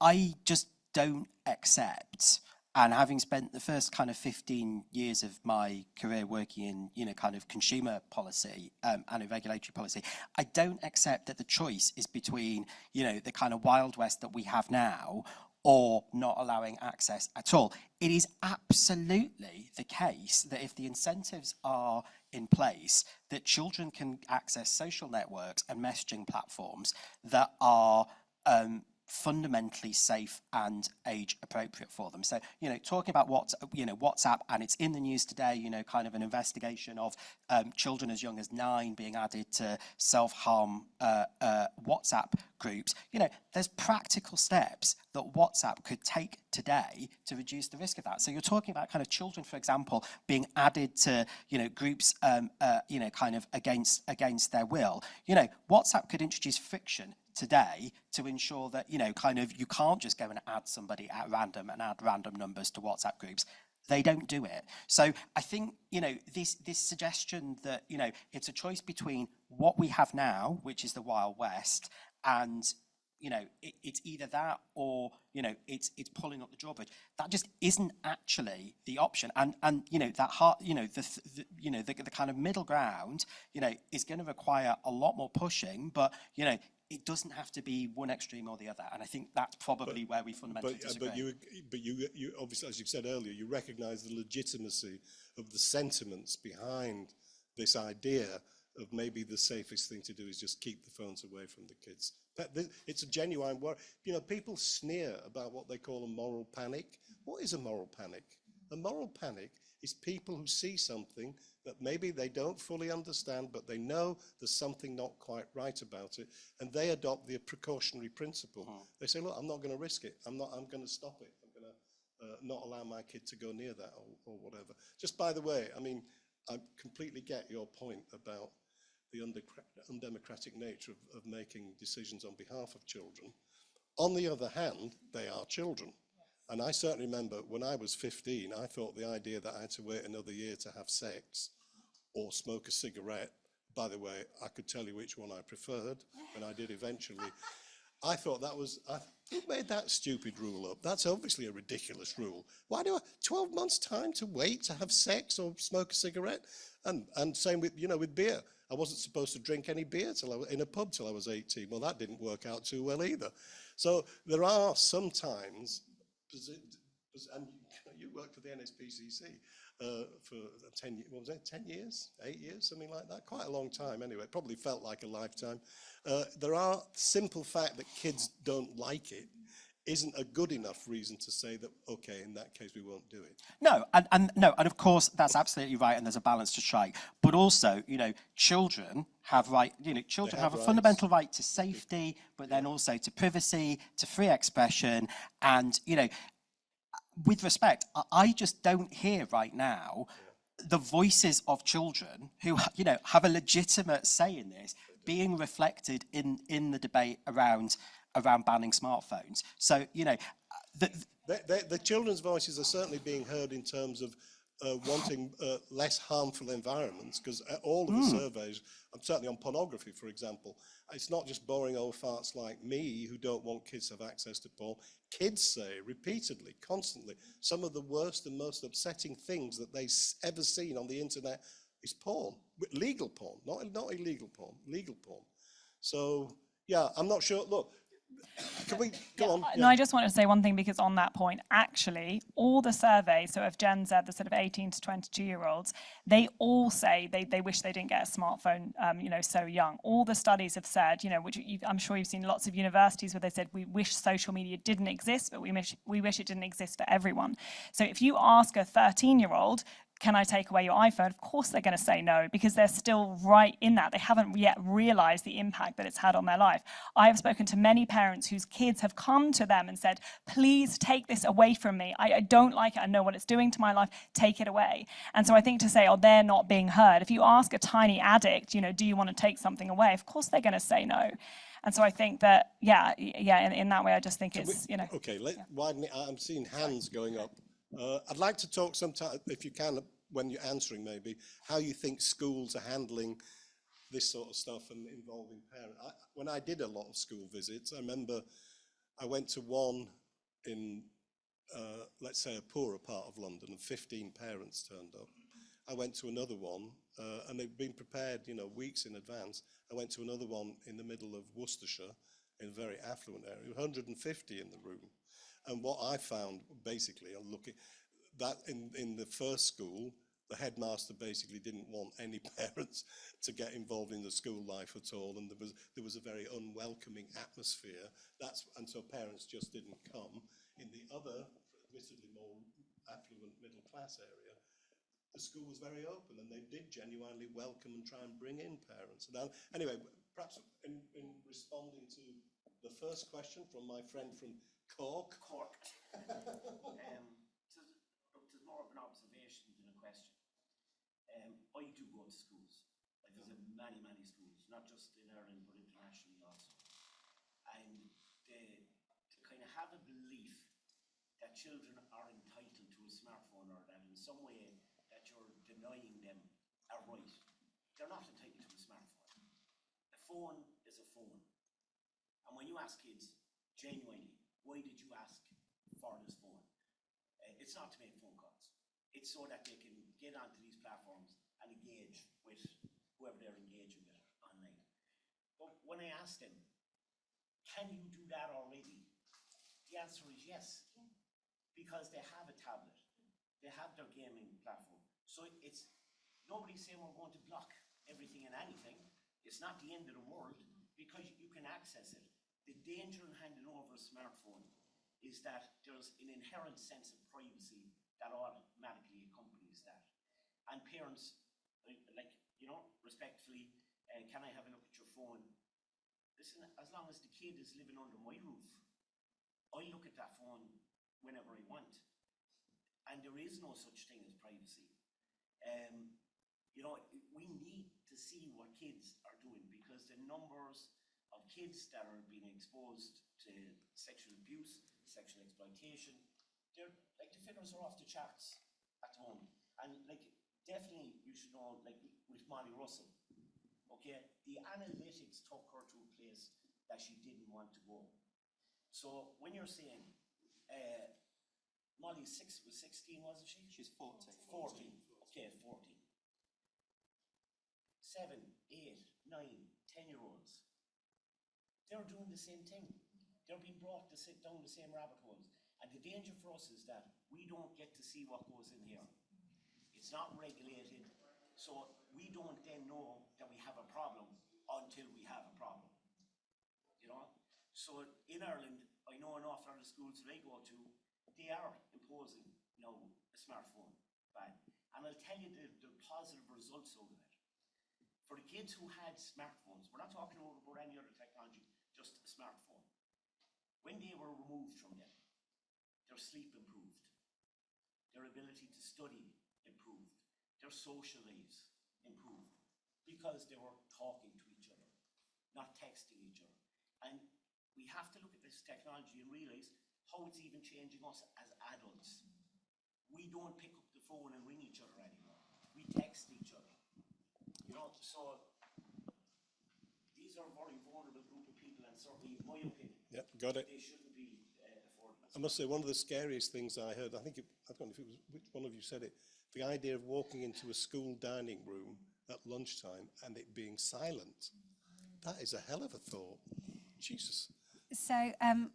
I just don't accept, and having spent the first kind of 15 years of my career working in, you know, kind of consumer policy and in regulatory policy, I don't accept that the choice is between, you know, the kind of Wild West that we have now or not allowing access at all. It is absolutely the case that if the incentives are in place, that children can access social networks and messaging platforms that are fundamentally safe and age appropriate for them. So, you know, talking about WhatsApp, and it's in the news today, you know, kind of an investigation of children as young as 9 being added to self-harm WhatsApp groups. You know, there's practical steps that WhatsApp could take today to reduce the risk of that. So you're talking about kind of children, for example, being added to, you know, groups, you know, kind of against their will. You know, WhatsApp could introduce friction today to ensure that, you know, kind of you can't just go and add somebody at random and add random numbers to WhatsApp groups. They don't do it. So I think, you know, this suggestion that, you know, it's a choice between what we have now, which is the Wild West, and, you know, it's either that or, you know, it's pulling up the drawbridge. That just isn't actually the option. And you know, that heart, you know, the kind of middle ground, you know, is going to require a lot more pushing, but, you know, it doesn't have to be one extreme or the other. And I think that's probably where we fundamentally disagree. But you obviously, as you said earlier, you recognise the legitimacy of the sentiments behind this idea of maybe the safest thing to do is just keep the phones away from the kids. It's a genuine worry. You know, people sneer about what they call a moral panic. What is a moral panic? A moral panic is people who see something that maybe they don't fully understand, but they know there's something not quite right about it, and they adopt the precautionary principle. They say, look, I'm not going to risk it. I'm going to stop it. I'm going to not allow my kid to go near that or whatever. Just by the way, I mean, I completely get your point about the undemocratic nature of making decisions on behalf of children. On the other hand, they are children. And I certainly remember when I was 15, I thought the idea that I had to wait another year to have sex or smoke a cigarette, by the way, I could tell you which one I preferred, and I did eventually. I thought that was, who made that stupid rule up? That's obviously a ridiculous rule. Why do I, 12 months time to wait to have sex or smoke a cigarette? And same with, you know, with beer. I wasn't supposed to drink any beer till I was in a pub till I was 18. Well, that didn't work out too well either. So there are sometimes, and you worked for the NSPCC for 10 years, what was it, 10 years, 8 years, something like that, quite a long time anyway, it probably felt like a lifetime. There are simple fact that kids don't like it isn't a good enough reason to say that, okay, in that case we won't do it. No, and of course that's absolutely right, and there's a balance to strike. But also, you know, children have children have a fundamental right to safety, but then also to privacy, to free expression, and you know, with respect, I just don't hear right now the voices of children who, you know, have a legitimate say in this being reflected in the debate around banning smartphones. So, you know, the children's voices are certainly being heard in terms of wanting less harmful environments, because all of the surveys, certainly on pornography, for example, it's not just boring old farts like me who don't want kids to have access to porn. Kids say repeatedly, constantly, some of the worst and most upsetting things that they've ever seen on the internet is porn, legal porn, not illegal porn, legal porn. So, yeah, I'm not sure. Look, can we go on? No, I just want to say one thing, because on that point, actually, all the surveys, so of Gen Z, the sort of 18 to 22-year-olds, they all say they wish they didn't get a smartphone, you know, so young. All the studies have said, you know, which I'm sure you've seen lots of universities where they said, we wish social media didn't exist, but we wish it didn't exist for everyone. So if you ask a 13-year-old, can I take away your iPhone? Of course they're going to say no, because they're still right in that. They haven't yet realized the impact that it's had on their life. I have spoken to many parents whose kids have come to them and said, please take this away from me. I don't like it. I know what it's doing to my life. Take it away. And so I think to say, oh, they're not being heard. If you ask a tiny addict, you know, do you want to take something away? Of course they're going to say no. And so I think that, in that way, I just think it's, you know. Okay, widen it out. I'm seeing hands going up. I'd like to talk sometime, if you can, when you're answering maybe, how you think schools are handling this sort of stuff and involving parents. When I did a lot of school visits, I remember I went to one in, let's say, a poorer part of London, and 15 parents turned up. I went to another one, and they'd been prepared, you know, weeks in advance. I went to another one in the middle of Worcestershire, in a very affluent area, 150 in the room. And what I found, basically, looking that in the first school, the headmaster basically didn't want any parents to get involved in the school life at all, and there was a very unwelcoming atmosphere. And so parents just didn't come. In the other, admittedly more affluent middle class area, the school was very open, and they did genuinely welcome and try and bring in parents. Now, anyway, perhaps in responding to the first question from my friend from Cork. There's more of an observation than a question. I do go to schools. I visit many schools, not just in Ireland, but internationally also. And to kind of have a belief that children are entitled to a smartphone, or that in some way that you're denying them a right. They're not entitled to a smartphone. A phone is a phone. And when you ask kids, genuinely, why did you ask for this phone? It's not to make phone calls. It's so that they can get onto these platforms and engage with whoever they're engaging with online. But when I asked them, can you do that already? The answer is yes. Because they have a tablet. They have their gaming platform. So it's, nobody's saying we're going to block everything and anything. It's not the end of the world because you can access it. The danger in handing over a smartphone is that there's an inherent sense of privacy that automatically accompanies that. And parents, like, you know, respectfully, can I have a look at your phone? Listen, as long as the kid is living under my roof, I look at that phone whenever I want. And there is no such thing as privacy. You know, we need to see what kids are doing because the numbers of kids that are being exposed to sexual abuse, sexual exploitation, they're like the figures are off the charts at the moment. And like definitely you should know, like with Molly Russell, okay, the analytics took her to a place that she didn't want to go. So when you're saying Molly was 16, wasn't she? She's 14. 14. Okay, 14. 7, 8, 9, 10-year-olds. They're doing the same thing. They're being brought to sit down the same rabbit holes. And the danger for us is that we don't get to see what goes in here. It's not regulated, so we don't then know that we have a problem until we have a problem. You know? So in Ireland, I know an awful lot of schools that I go to, they are imposing now a smartphone ban. And I'll tell you the positive results out of it. For the kids who had smartphones, we're not talking about any other technology, just a smartphone. When they were removed from them, their sleep improved, their ability to study improved, their social lives improved, because they were talking to each other, not texting each other. And we have to look at this technology and realize how it's even changing us as adults. We don't pick up the phone and ring each other anymore. We text each other. You know, so these are a very vulnerable group of people, and certainly, in my opinion, Yep, got it. they shouldn't be afforded. I must say, one of the scariest things I heard, I don't know if it was which one of you said it, the idea of walking into a school dining room at lunchtime and it being silent. That is a hell of a thought. Jesus. So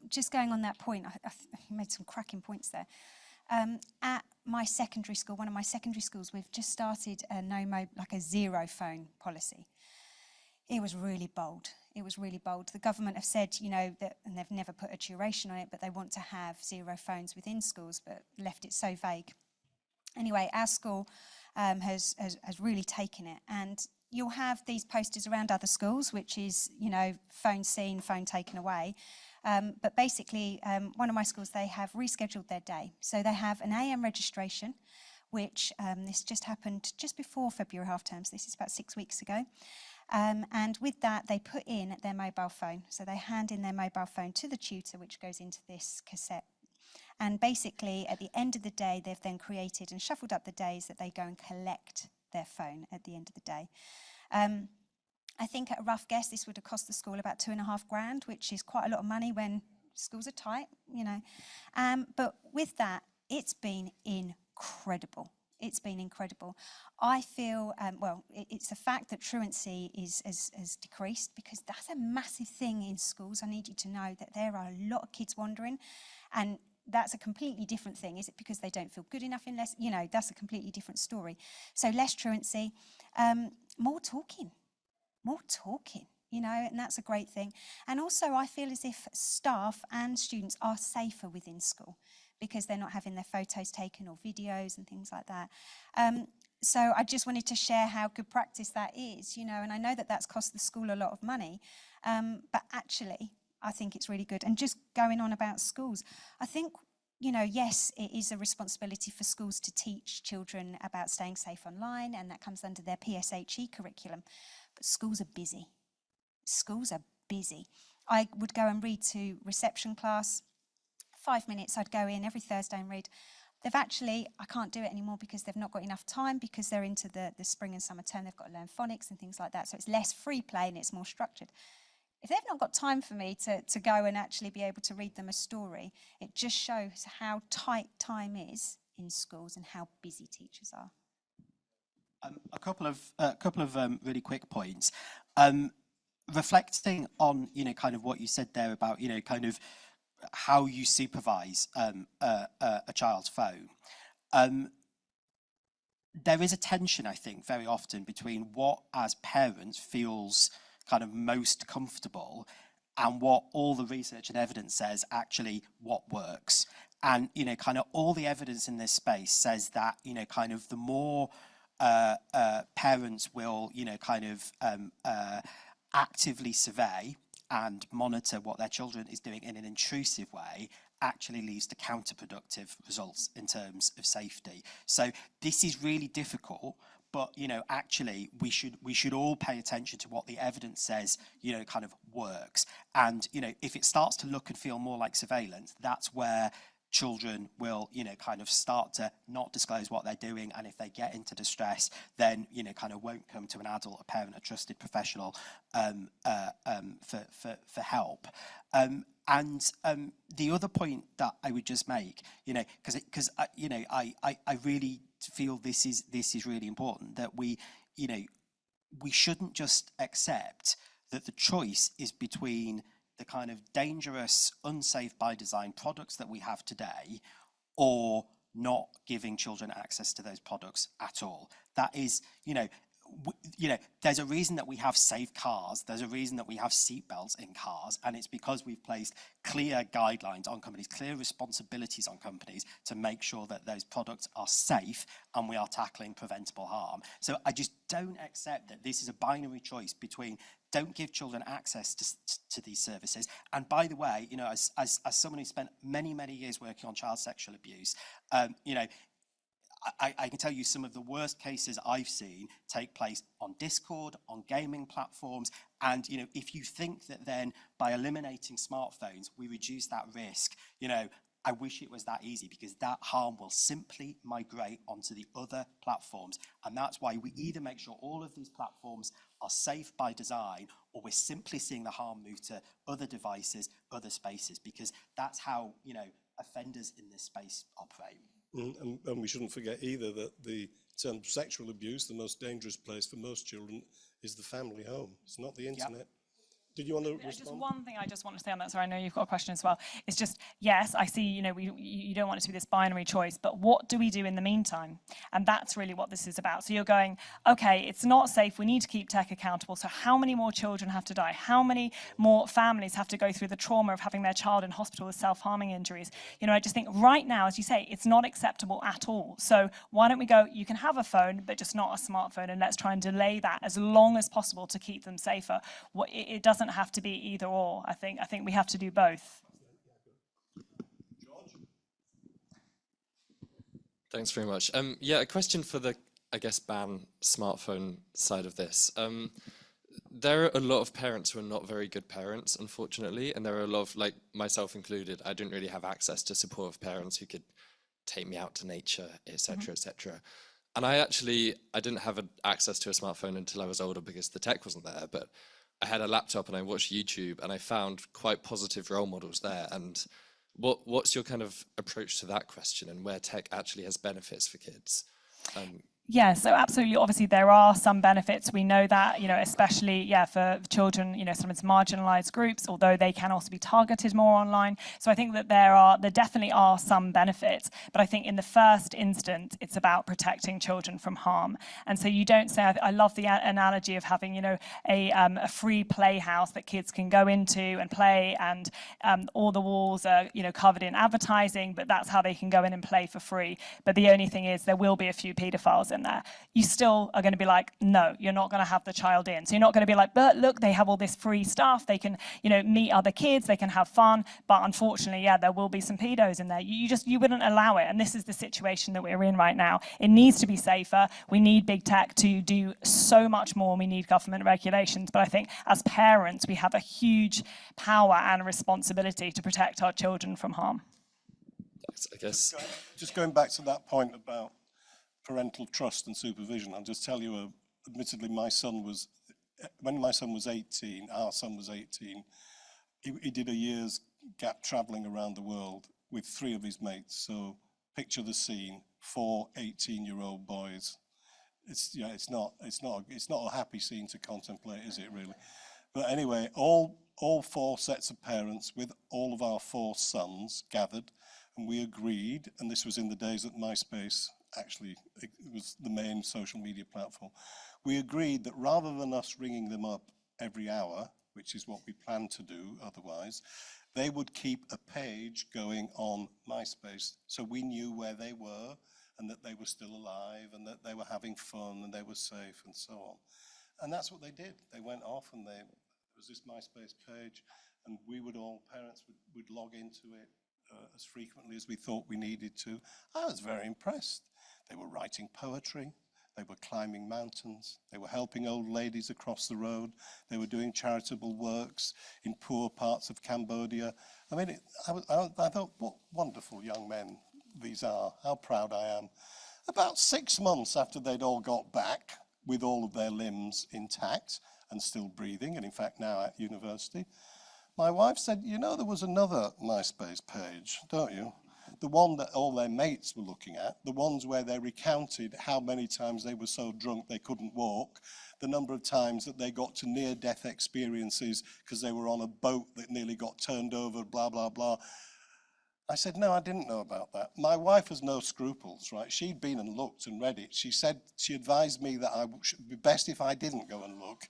just going on that point, you made some cracking points there. At my secondary school, one of my secondary schools, we've just started a zero phone policy. It was really bold. It was really bold. The government have said, you know, that, and they've never put a duration on it, but they want to have zero phones within schools, but left it so vague. Anyway, our school has really taken it, and you'll have these posters around other schools, which is, you know, phone seen, phone taken away. But basically, one of my schools, they have rescheduled their day. So they have an AM registration, which this just happened just before February half terms. This is about 6 weeks ago. And with that, they put in their mobile phone. So they hand in their mobile phone to the tutor, which goes into this cassette. And basically, at the end of the day, they've then created and shuffled up the days that they go and collect their phone at the end of the day. I think at a rough guess, this would have cost the school about £2,500, which is quite a lot of money when schools are tight, you know. But with that, it's been incredible. It's been incredible. I feel, it's a fact that truancy has decreased, because that's a massive thing in schools. I need you to know that there are a lot of kids wandering, and that's a completely different thing. Is it because they don't feel good enough in less? You know, that's a completely different story. So less truancy, more talking, you know, and that's a great thing. And also I feel as if staff and students are safer within school, because they're not having their photos taken or videos and things like that. So I just wanted to share how good practice that is, you know, and I know that that's cost the school a lot of money, but actually I think it's really good. And just going on about schools, I think, you know, yes, it is a responsibility for schools to teach children about staying safe online, and that comes under their PSHE curriculum, but schools are busy. Schools are busy. I would go and read to reception class. 5 minutes, I'd go in every Thursday and read. They've actually, I can't do it anymore because they've not got enough time, because they're into the spring and summer term. They've got to learn phonics and things like that. So it's less free play and it's more structured. if they've not got time for me to go and actually be able to read them a story, it just shows how tight time is in schools and how busy teachers are. A couple of really quick points. Reflecting on kind of what you said there about kind of how you supervise a child's phone. There is a tension, I think, very often between what as parents feels kind of most comfortable and what all the research and evidence says actually what works. And kind of all the evidence in this space says that kind of the more parents will kind of actively survey and monitor what their children is doing in an intrusive way actually leads to counterproductive results in terms of safety. So this is really difficult, but actually we should all pay attention to what the evidence says kind of works. And if it starts to look and feel more like surveillance, that's where children will kind of start to not disclose what they're doing, and if they get into distress, then kind of won't come to an adult, a parent, a trusted professional for help. And the other point that I would just make, because I really feel this is really important, that we shouldn't just accept that the choice is between the kind of dangerous, unsafe by design products that we have today, or not giving children access to those products at all. That is, there's a reason that we have safe cars. There's a reason that we have seatbelts in cars, and it's because we've placed clear guidelines on companies, clear responsibilities on companies to make sure that those products are safe and we are tackling preventable harm. So I just don't accept that this is a binary choice between don't give children access to these services. And by the way, as someone who spent many, many years working on child sexual abuse, I can tell you some of the worst cases I've seen take place on Discord, on gaming platforms. And, if you think that then by eliminating smartphones, we reduce that risk, I wish it was that easy, because that harm will simply migrate onto the other platforms. And that's why we either make sure all of these platforms are safe by design, or we're simply seeing the harm move to other devices, other spaces, because that's how, offenders in this space operate. And we shouldn't forget either that in terms of sexual abuse, the most dangerous place for most children is the family home. It's not the internet. Did you want to respond? Just one thing I just want to say on that, sorry, I know you've got a question as well. It's just, yes, I see, you don't want it to be this binary choice, but what do we do in the meantime? And that's really what this is about. So you're going, okay, it's not safe, we need to keep tech accountable, so how many more children have to die? How many more families have to go through the trauma of having their child in hospital with self-harming injuries? I just think right now, as you say, it's not acceptable at all. So why don't we go, you can have a phone, but just not a smartphone, and let's try and delay that as long as possible to keep them safer. It doesn't have to be either or. I think we have to do both. George? Thanks very much. Yeah, a question for the, I guess, ban smartphone side of this. There are a lot of parents who are not very good parents, unfortunately, and there are a lot of, like myself included, I didn't really have access to supportive parents who could take me out to nature, etc., etc. And I didn't have access to a smartphone until I was older because the tech wasn't there, but I had a laptop and I watched YouTube and I found quite positive role models there. And what's your kind of approach to that question, and where tech actually has benefits for kids? Yeah, so absolutely. Obviously, there are some benefits. We know that, especially, for children, sometimes marginalized groups, although they can also be targeted more online. So I think that there definitely are some benefits. But I think in the first instance, it's about protecting children from harm. And so you don't say, I love the analogy of having, a free playhouse that kids can go into and play, and all the walls are, covered in advertising, but that's how they can go in and play for free. But the only thing is there will be a few paedophiles in there. You still are going to be like, no, you're not going to have the child in. So you're not going to be like, but look, they have all this free stuff. They can, meet other kids. They can have fun. But unfortunately, there will be some pedos in there. You wouldn't allow it. And this is the situation that we're in right now. It needs to be safer. We need big tech to do so much more. We need government regulations. But I think as parents, we have a huge power and responsibility to protect our children from harm. I guess. Just going back to that point about parental trust and supervision, I'll just tell you, admittedly, my son was when my son was 18, our son was 18, he did a year's gap traveling around the world with 3 of his mates. So picture the scene: 4 18-year-old boys. It's not a happy scene to contemplate, is it really? But anyway, all 4 sets of parents with all of our 4 sons gathered, and we agreed, and this was in the days that MySpace actually it was the main social media platform. We agreed that rather than us ringing them up every hour, which is what we planned to do otherwise, they would keep a page going on MySpace, so we knew where they were and that they were still alive and that they were having fun and they were safe and so on. And that's what they did. They went off and there was this MySpace page, and parents would log into it as frequently as we thought we needed to. I was very impressed. They were writing poetry. They were climbing mountains. They were helping old ladies across the road. They were doing charitable works in poor parts of Cambodia. I mean, I thought, what wonderful young men these are. How proud I am. About 6 months after they'd all got back with all of their limbs intact and still breathing, and in fact now at university, my wife said, you know, there was another MySpace page, don't you? The one that all their mates were looking at, the ones where they recounted how many times they were so drunk they couldn't walk, the number of times that they got to near-death experiences because they were on a boat that nearly got turned over, blah, blah, blah. I said, no, I didn't know about that. My wife has no scruples, right? She'd been and looked and read it. She said, she advised me that I should be best if I didn't go and look.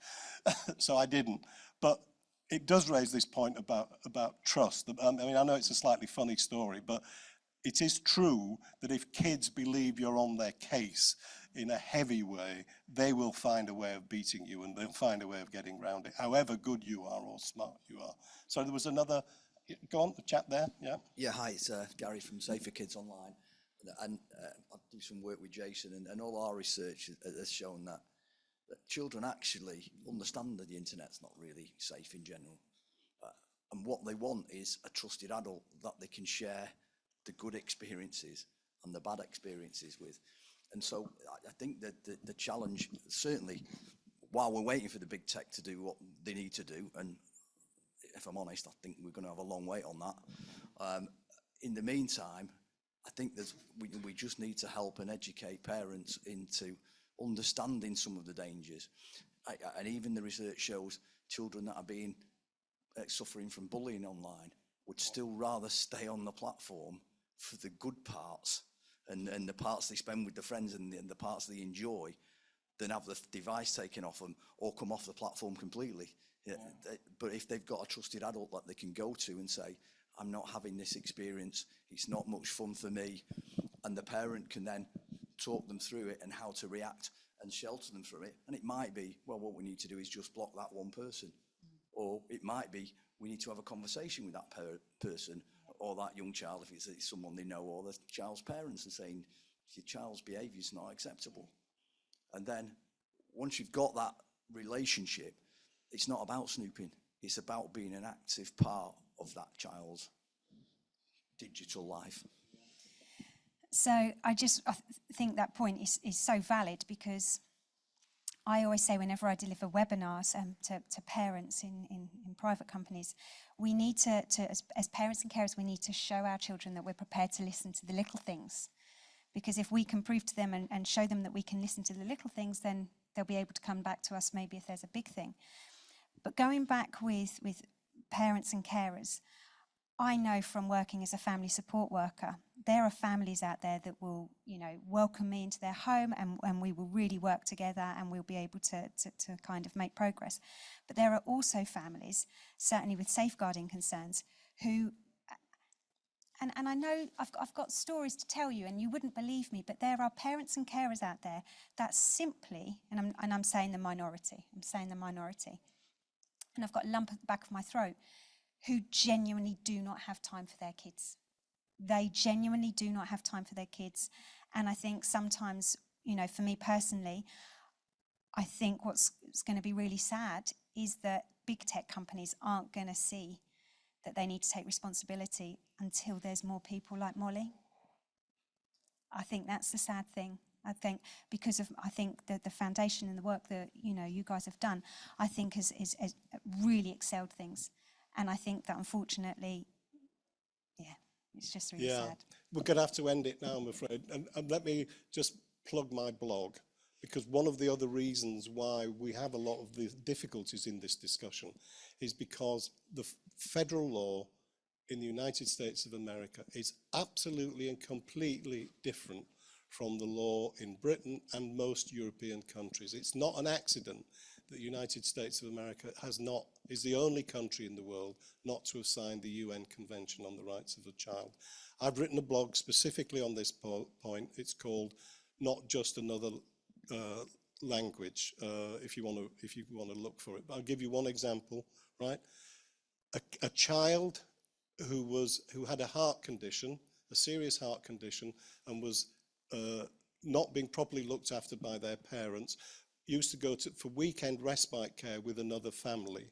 So I didn't. But it does raise this point about trust. I mean, I know it's a slightly funny story, but it is true that if kids believe you're on their case in a heavy way, they will find a way of beating you and they'll find a way of getting around it, however good you are or smart you are. So there was another, go on, the chap there, yeah? Yeah, hi, it's Gary from Safer Kids Online. And I do some work with Jason, and all our research has shown that children actually understand that the internet's not really safe in general. And what they want is a trusted adult that they can share the good experiences and the bad experiences with. And so I think that the challenge, certainly, while we're waiting for the big tech to do what they need to do, and if I'm honest, I think we're going to have a long wait on that. In the meantime, I think that we just need to help and educate parents into understanding some of the dangers. And even the research shows children that are being suffering from bullying online would still rather stay on the platform for the good parts and the parts they spend with the friends and the parts they enjoy than have the device taken off them or come off the platform completely. Yeah. But if they've got a trusted adult that they can go to and say, I'm not having this experience, it's not much fun for me, and the parent can then talk them through it and how to react and shelter them from it. And it might be, well, what we need to do is just block that one person. Or it might be, we need to have a conversation with that person or that young child, if it's someone they know, or the child's parents, and saying, your child's behaviour is not acceptable. And then once you've got that relationship, it's not about snooping. It's about being an active part of that child's digital life. So I think that point is so valid, because I always say whenever I deliver webinars to parents in private companies, we need to as parents and carers, we need to show our children that we're prepared to listen to the little things. Because if we can prove to them and show them that we can listen to the little things, then they'll be able to come back to us maybe if there's a big thing. But going back with parents and carers, I know from working as a family support worker, there are families out there that will, welcome me into their home, and we will really work together, and we'll be able to kind of make progress. But there are also families, certainly with safeguarding concerns, who, and I know I've got stories to tell you, and you wouldn't believe me, but there are parents and carers out there that simply, and I'm saying the minority, and I've got a lump at the back of my throat, who genuinely do not have time for their kids. They genuinely do not have time for their kids. And I think sometimes, for me personally, I think what's going to be really sad is that big tech companies aren't going to see that they need to take responsibility until there's more people like Molly. I think that's the sad thing. I think because of the foundation and the work that you guys have done, I think has really excelled things, and I think that unfortunately, yeah, it's just really sad. We're going to have to end it now, I'm afraid. And let me just plug my blog, because one of the other reasons why we have a lot of the difficulties in this discussion is because the federal law in the United States of America is absolutely and completely different from the law in Britain and most European countries. It's not an accident that the United States of America is the only country in the world not to have signed the UN Convention on the Rights of the Child. I've written a blog specifically on this point. It's called Not Just Another Language, if you want to look for it. But I'll give you one example, right? A child who had a heart condition, a serious heart condition, and was not being properly looked after by their parents, used to go for weekend respite care with another family.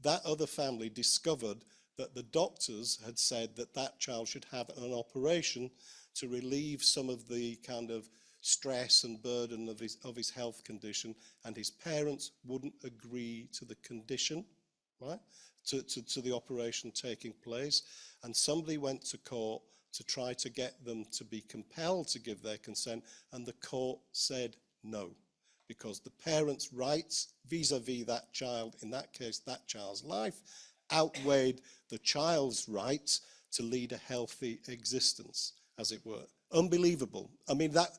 That other family discovered that the doctors had said that that child should have an operation to relieve some of the kind of stress and burden of his health condition, and his parents wouldn't agree to the condition, right, to the operation taking place. And somebody went to court to try to get them to be compelled to give their consent, and the court said no, because the parents' rights vis-a-vis that child, in that case that child's life, outweighed the child's rights to lead a healthy existence, as it were. Unbelievable. I mean, that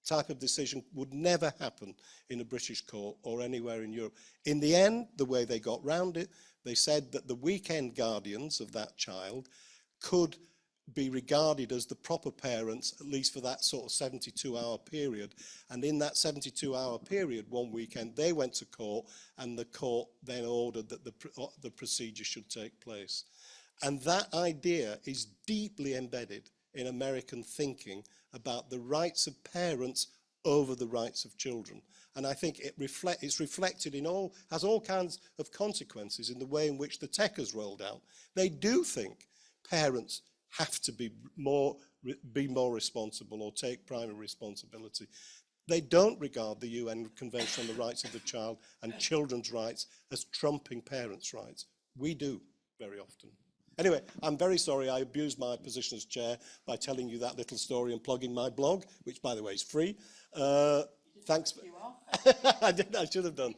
type of decision would never happen in a British court or anywhere in Europe. In the end, the way they got round it, they said that the weekend guardians of that child could be regarded as the proper parents, at least for that sort of 72-hour period. And in that 72-hour period, one weekend, they went to court, and the court then ordered that the procedure should take place. And that idea is deeply embedded in American thinking about the rights of parents over the rights of children. And I think it's reflected has all kinds of consequences in the way in which the tech has rolled out. They do think parents have to be more responsible or take primary responsibility. They don't regard the UN Convention on the Rights of the Child and children's rights as trumping parents' rights. We do, very often. Anyway, I'm very sorry I abused my position as chair by telling you that little story and plugging my blog, which, by the way, is free. Thanks. I should have done.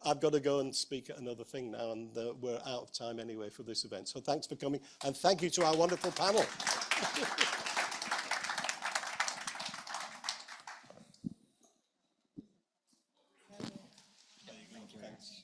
I've got to go and speak at another thing now, and we're out of time anyway for this event. So thanks for coming, and thank you to our wonderful panel. Thank you. Thanks.